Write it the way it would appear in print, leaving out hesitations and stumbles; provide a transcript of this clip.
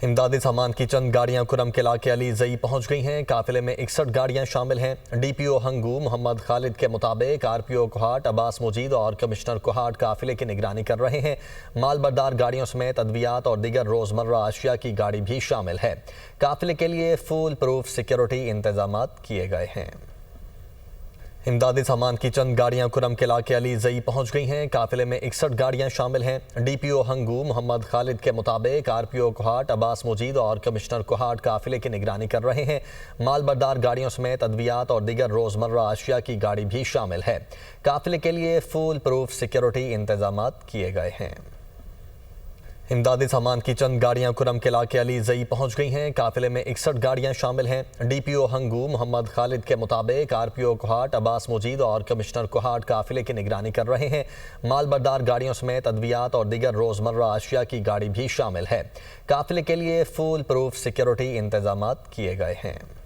इमदादी सामान की चंद गाड़ियां कुरम किला के अली जई पहुंच गई हैं। काफिले में 61 गाड़ियां शामिल हैं। डीपीओ हंगू मोहम्मद खालिद के मुताबिक आरपीओ कोहाट अब्बास मुजीद और कमिश्नर कोहाट काफिले की निगरानी कर रहे हैं। माल बरदार गाड़ियों समेत अद्वियात और दीगर रोजमर्रा अशिया की गाड़ी भी शामिल है। काफिले के लिए फुल प्रूफ सिक्योरिटी इंतजाम किए गए हैं। इमदादी सामान की चंद गाड़ियां कुरम किला के अली जई पहुंच गई हैं। काफिले में 61 गाड़ियां शामिल हैं। डीपीओ हंगू मोहम्मद खालिद के मुताबिक आरपीओ कोहाट अब्बास मुजीद और कमिश्नर कोहाट काफिले की निगरानी कर रहे हैं। माल बरदार गाड़ियों समेत अद्वियात और दीगर रोजमर्रा अशिया की गाड़ी भी शामिल है। काफिले के लिए फुल प्रूफ सिक्योरिटी इंतजाम किए गए हैं। इमदादी सामान की चंद गाड़ियां कुरम किला के अली जई पहुंच गई हैं। काफिले में 61 गाड़ियां शामिल हैं। डीपीओ हंगू मोहम्मद खालिद के मुताबिक आरपीओ कोहाट अब्बास मुजीद और कमिश्नर कोहाट काफिले की निगरानी कर रहे हैं। माल बरदार गाड़ियों समेत अद्वियात और दीगर रोजमर्रा अशिया की गाड़ी भी शामिल है। काफिले के लिए फुल प्रूफ सिक्योरिटी इंतजाम किए गए हैं।